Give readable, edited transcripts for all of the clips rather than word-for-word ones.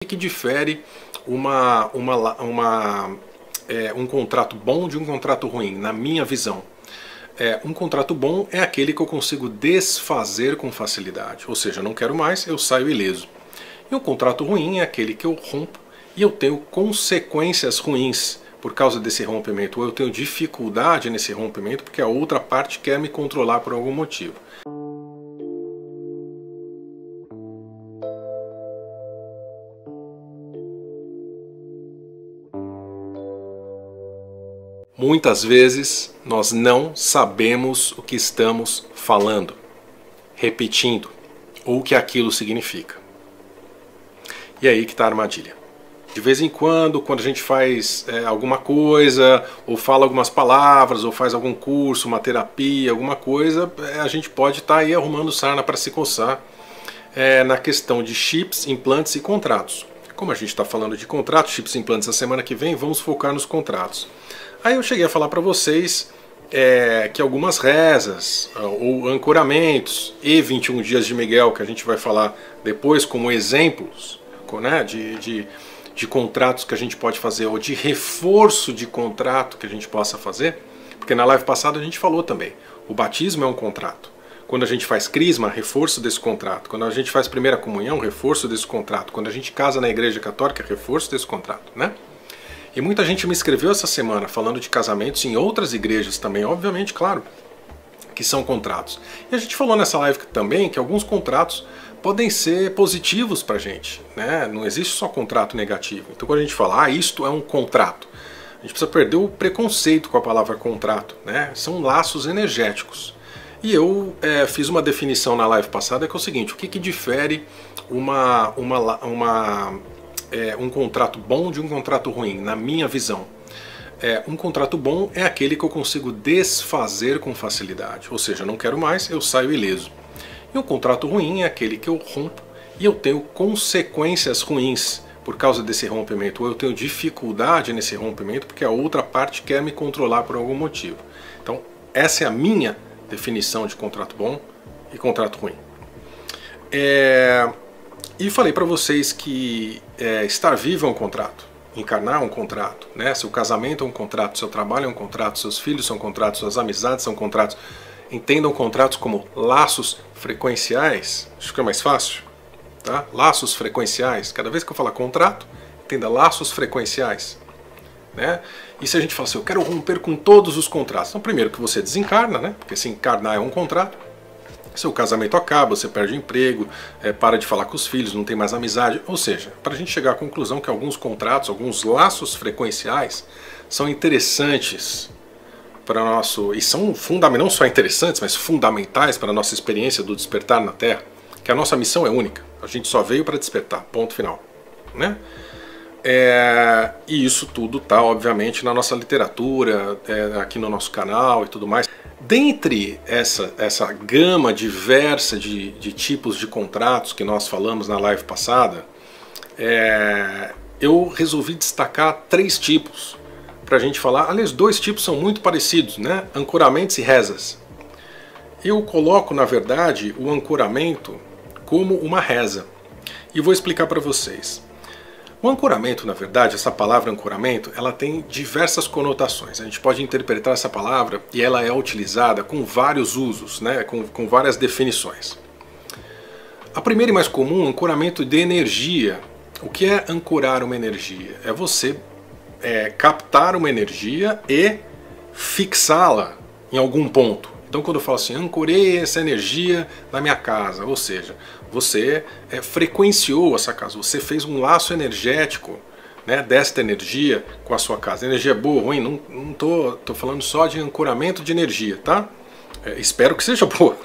O que difere um contrato bom de um contrato ruim, na minha visão? Um contrato bom é aquele que eu consigo desfazer com facilidade, ou seja, não quero mais, eu saio ileso. E um contrato ruim é aquele que eu rompo e eu tenho consequências ruins por causa desse rompimento, ou eu tenho dificuldade nesse rompimento porque a outra parte quer me controlar por algum motivo. Muitas vezes nós não sabemos o que estamos falando, repetindo, ou o que aquilo significa. E aí que está a armadilha. De vez em quando a gente faz alguma coisa, ou fala algumas palavras, ou faz algum curso, uma terapia, alguma coisa, a gente pode estar aí arrumando sarna para se coçar na questão de chips, implantes e contratos. Como a gente está falando de contratos, chips e implantes a semana que vem, vamos focar nos contratos. Aí eu cheguei a falar para vocês que algumas rezas ou ancoramentos e 21 dias de Miguel, que a gente vai falar depois como exemplos, né, de contratos que a gente pode fazer, ou de reforço de contrato que a gente possa fazer, porque na live passada a gente falou também, o batismo é um contrato. Quando a gente faz crisma, reforço desse contrato. Quando a gente faz primeira comunhão, reforço desse contrato. Quando a gente casa na igreja católica, reforço desse contrato, né? E muita gente me escreveu essa semana falando de casamentos em outras igrejas também, obviamente, claro, que são contratos. E a gente falou nessa live também que alguns contratos podem ser positivos pra gente, né? Não existe só contrato negativo. Então quando a gente fala, isto é um contrato, a gente precisa perder o preconceito com a palavra contrato, né? São laços energéticos. E eu fiz uma definição na live passada que é o seguinte, o que difere um contrato bom de um contrato ruim, na minha visão? Um contrato bom é aquele que eu consigo desfazer com facilidade, ou seja, não quero mais, eu saio ileso. E um contrato ruim é aquele que eu rompo e eu tenho consequências ruins por causa desse rompimento, ou eu tenho dificuldade nesse rompimento porque a outra parte quer me controlar por algum motivo. Então, essa é a minha definição de contrato bom e contrato ruim. E falei para vocês que estar vivo é um contrato, encarnar é um contrato, né? Seu casamento é um contrato, seu trabalho é um contrato, seus filhos são contratos, suas amizades são contratos. Entendam contratos como laços frequenciais, acho que é mais fácil, tá? Laços frequenciais, cada vez que eu falar contrato, entenda laços frequenciais, né? E se a gente fala assim, eu quero romper com todos os contratos, então primeiro que você desencarna, né? Porque se encarnar é um contrato, seu casamento acaba, você perde o emprego, para de falar com os filhos, não tem mais amizade, ou seja, para a gente chegar à conclusão que alguns contratos, alguns laços frequenciais são interessantes para nosso, e são não só interessantes, mas fundamentais para a nossa experiência do despertar na Terra, que a nossa missão é única, a gente só veio para despertar, ponto final, né? E isso tudo está obviamente na nossa literatura, aqui no nosso canal e tudo mais. Dentre essa gama diversa de tipos de contratos que nós falamos na live passada, eu resolvi destacar 3 tipos para a gente falar. Aliás, 2 tipos são muito parecidos, né? Ancoramentos e rezas. Eu coloco, na verdade, o ancoramento como uma reza e vou explicar para vocês. O ancoramento, na verdade, essa palavra ancoramento, ela tem diversas conotações. A gente pode interpretar essa palavra e ela é utilizada com vários usos, né? com várias definições. A primeira e mais comum, ancoramento de energia. O que é ancorar uma energia? É você captar uma energia e fixá-la em algum ponto. Então quando eu falo assim, ancorei essa energia na minha casa, ou seja, você frequenciou essa casa, você fez um laço energético, né, desta energia com a sua casa. Energia boa, ruim, não tô falando só de ancoramento de energia, tá? Espero que seja boa.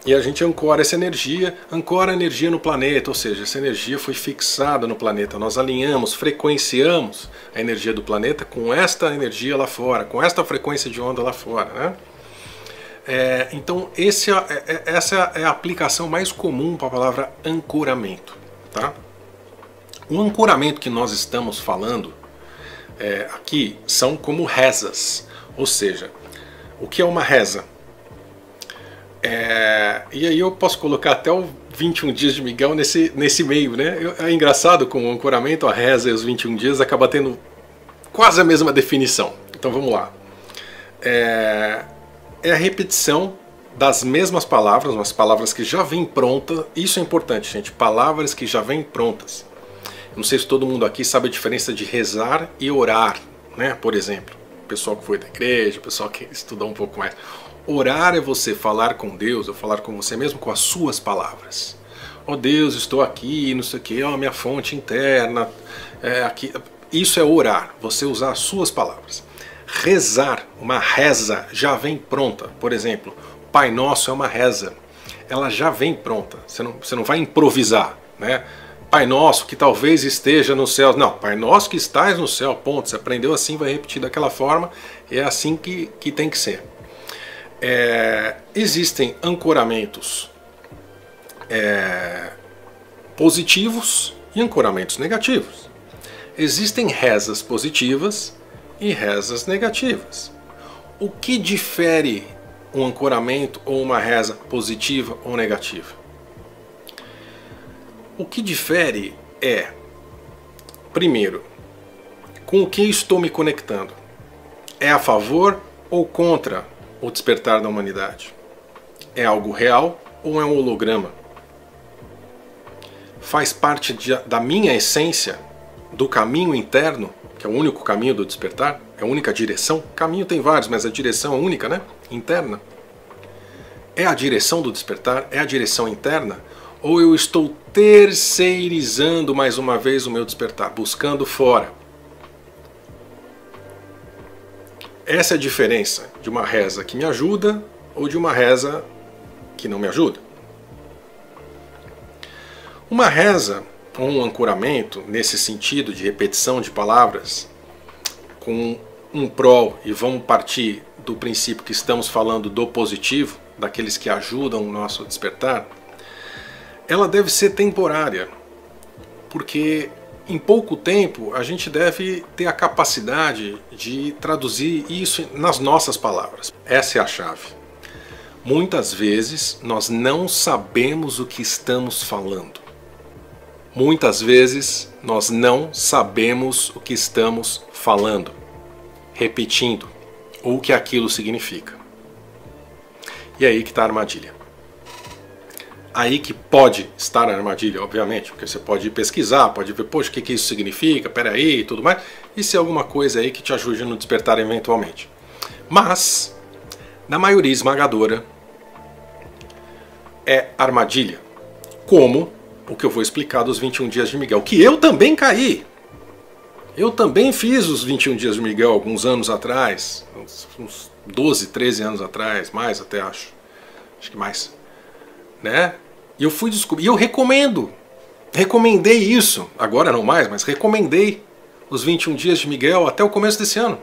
E a gente ancora essa energia, ancora a energia no planeta, ou seja, essa energia foi fixada no planeta. Nós alinhamos, frequenciamos a energia do planeta com esta energia lá fora, com esta frequência de onda lá fora, né? Então essa é a aplicação mais comum para a palavra ancoramento, tá? O ancoramento que nós estamos falando aqui são como rezas, ou seja, o que é uma reza? E aí eu posso colocar até o 21 dias de Miguel nesse meio, né? É engraçado com o ancoramento, a reza e os 21 dias acaba tendo quase a mesma definição. Então vamos lá. É a repetição das mesmas palavras, umas palavras que já vêm prontas. Isso é importante, gente. Palavras que já vêm prontas. Não sei se todo mundo aqui sabe a diferença de rezar e orar, né? Por exemplo, o pessoal que foi da igreja, o pessoal que estudou um pouco mais. Orar é você falar com Deus, ou falar com você mesmo com as suas palavras. Oh Deus, estou aqui, não sei o que, oh, minha fonte interna, aqui. Isso é orar, você usar as suas palavras. Rezar, uma reza, já vem pronta. Por exemplo, Pai Nosso é uma reza. Ela já vem pronta, você não vai improvisar, né? Pai Nosso que talvez esteja no céu. Não, Pai Nosso que estás no céu, ponto. Você aprendeu assim, vai repetir daquela forma, é assim que tem que ser. Existem ancoramentos positivos e ancoramentos negativos. Existem rezas positivas e rezas negativas. O que difere um ancoramento ou uma reza positiva ou negativa? O que difere é, primeiro, com o que estou me conectando. É a favor ou contra o despertar da humanidade? É algo real ou é um holograma? Faz parte da minha essência, do caminho interno, que é o único caminho do despertar, é a única direção. Caminho tem vários, mas a direção é única, né? Interna. É a direção do despertar? É a direção interna? Ou eu estou terceirizando mais uma vez o meu despertar, buscando fora? Essa é a diferença de uma reza que me ajuda ou de uma reza que não me ajuda. Uma reza ou um ancoramento, nesse sentido de repetição de palavras, com um prol, e vamos partir do princípio que estamos falando do positivo, daqueles que ajudam o nosso despertar, ela deve ser temporária, porque em pouco tempo a gente deve ter a capacidade de traduzir isso nas nossas palavras. Essa é a chave. Muitas vezes nós não sabemos o que estamos falando. Muitas vezes nós não sabemos o que estamos falando, repetindo, ou o que aquilo significa. E aí que está a armadilha. Aí que pode estar a armadilha, obviamente, porque você pode ir pesquisar, pode ver, poxa, o que isso significa, peraí, e tudo mais, e se é alguma coisa aí que te ajude no despertar eventualmente. Mas, na maioria esmagadora, é armadilha. Como o que eu vou explicar dos 21 dias de Miguel, que eu também caí. Eu também fiz os 21 dias de Miguel alguns anos atrás, uns 12, 13 anos atrás, mais até acho que mais, né? E eu fui descobrir, e eu recomendei isso, agora não mais, mas recomendei os 21 dias de Miguel até o começo desse ano.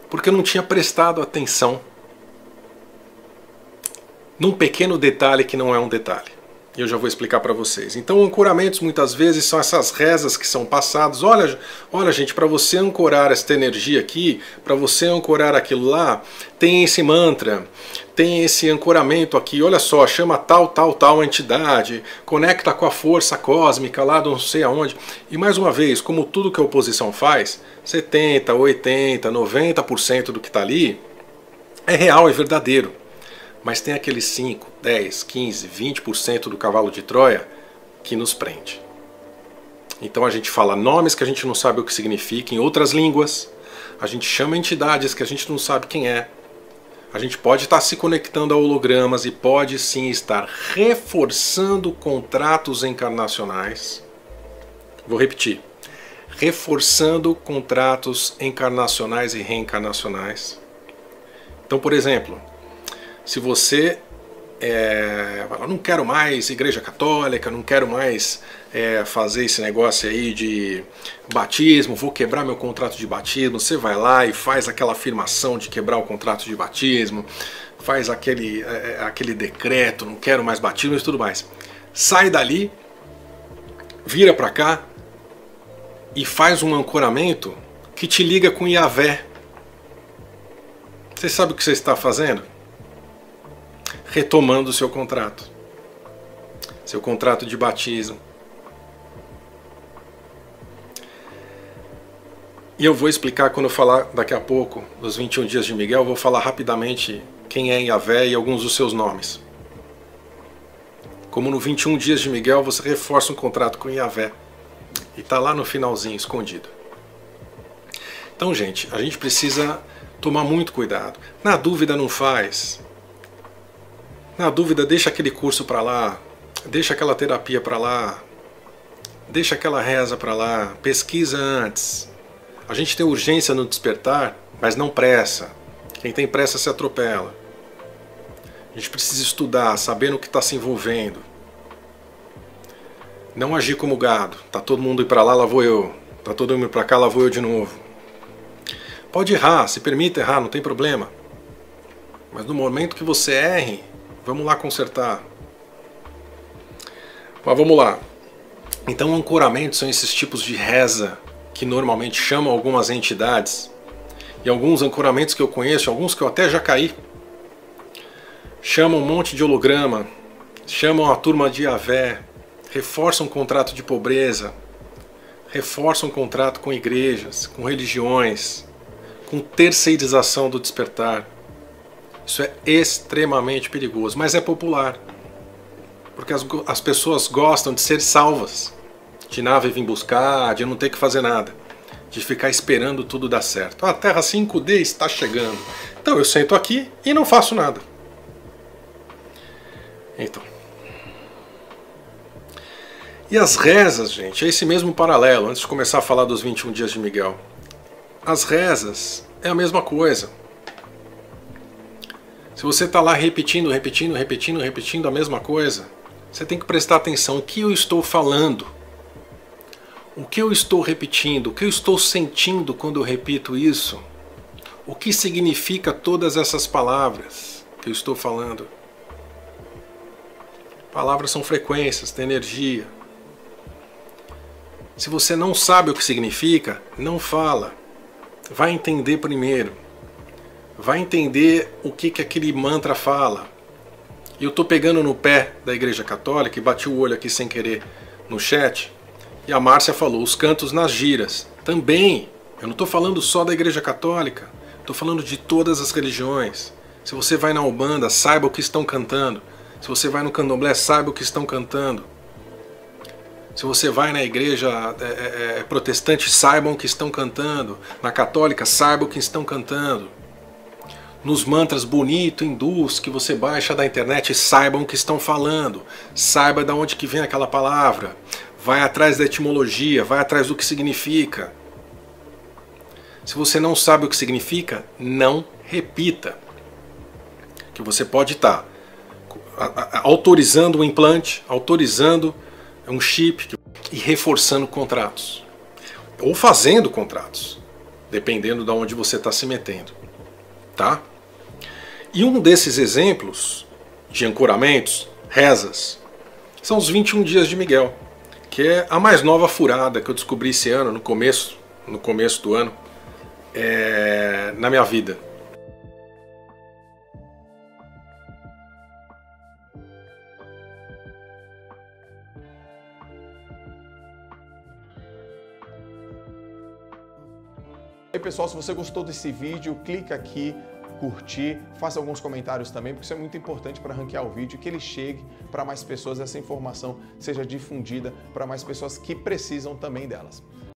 Porque eu não tinha prestado atenção num pequeno detalhe que não é um detalhe. E eu já vou explicar para vocês. Então, ancoramentos muitas vezes são essas rezas que são passadas. Olha gente, para você ancorar esta energia aqui, para você ancorar aquilo lá, tem esse mantra, tem esse ancoramento aqui. Olha só, chama tal entidade, conecta com a força cósmica lá do não sei aonde. E mais uma vez, como tudo que a oposição faz, 70, 80, 90% do que está ali é real, é verdadeiro. Mas tem aqueles 5, 10, 15, 20% do cavalo de Troia que nos prende. Então a gente fala nomes que a gente não sabe o que significa em outras línguas, a gente chama entidades que a gente não sabe quem é, a gente pode estar se conectando a hologramas e pode sim estar reforçando contratos encarnacionais. Vou repetir. Reforçando contratos encarnacionais e reencarnacionais. Então, por exemplo, se você não quero mais igreja católica, não quero mais fazer esse negócio aí de batismo, vou quebrar meu contrato de batismo, você vai lá e faz aquela afirmação de quebrar o contrato de batismo, faz aquele decreto, não quero mais batismo e tudo mais. Sai dali, vira para cá e faz um ancoramento que te liga com Yahvé. Você sabe o que você está fazendo? retomando o seu contrato de batismo. E eu vou explicar quando eu falar daqui a pouco dos 21 dias de Miguel, eu vou falar rapidamente quem é Yahvé e alguns dos seus nomes. Como no 21 dias de Miguel você reforça um contrato com Yahvé. E está lá no finalzinho, escondido. Então, gente, a gente precisa tomar muito cuidado. Na dúvida não faz. Na dúvida deixa aquele curso para lá. Deixa aquela terapia para lá. Deixa aquela reza para lá. Pesquisa antes. A gente tem urgência no despertar, mas não pressa. Quem tem pressa se atropela. A gente precisa estudar, saber no que está se envolvendo. Não agir como gado. Tá todo mundo indo para lá vou eu. Tá todo mundo indo para cá, lá vou eu de novo. Pode errar, se permita errar, não tem problema. Mas no momento que você erre, vamos lá consertar. Mas vamos lá. Então, ancoramentos são esses tipos de reza que normalmente chamam algumas entidades, e alguns ancoramentos que eu conheço, alguns que eu até já caí, chamam um monte de holograma, chamam a turma de Yahvé, reforçam um contrato de pobreza, reforçam um contrato com igrejas, com religiões, com terceirização do despertar. Isso é extremamente perigoso, mas é popular, porque as pessoas gostam de ser salvas, de nave vir buscar, de não ter que fazer nada, de ficar esperando tudo dar certo. A Terra 5D está chegando, então eu sento aqui e não faço nada. Então, e as rezas, gente, é esse mesmo paralelo, antes de começar a falar dos 21 dias de Miguel. As rezas é a mesma coisa. Se você está lá repetindo a mesma coisa, você tem que prestar atenção no que eu estou falando. O que eu estou repetindo, o que eu estou sentindo quando eu repito isso, o que significa todas essas palavras que eu estou falando. Palavras são frequências, tem energia. Se você não sabe o que significa, não fala. Vai entender primeiro. Vai entender o que aquele mantra fala. E eu estou pegando no pé da Igreja Católica e bati o olho aqui sem querer no chat. E a Márcia falou, os cantos nas giras. Também, eu não estou falando só da Igreja Católica, estou falando de todas as religiões. Se você vai na Umbanda, saiba o que estão cantando. Se você vai no Candomblé, saiba o que estão cantando. Se você vai na igreja protestante, saibam o que estão cantando. Na católica, saibam o que estão cantando. Nos mantras bonitos, hindus, que você baixa da internet, saibam o que estão falando. Saiba de onde que vem aquela palavra. Vai atrás da etimologia, vai atrás do que significa. Se você não sabe o que significa, não repita. Que você pode estar autorizando um implante, autorizando um chip e reforçando contratos. Ou fazendo contratos, dependendo de onde você está se metendo. Tá? E um desses exemplos de ancoramentos, rezas, são os 21 dias de Miguel, que é a mais nova furada que eu descobri esse ano, no começo do ano, na minha vida. E aí, pessoal, se você gostou desse vídeo, clica aqui, curtir, faça alguns comentários também, porque isso é muito importante para ranquear o vídeo, que ele chegue para mais pessoas, essa informação seja difundida para mais pessoas que precisam também delas.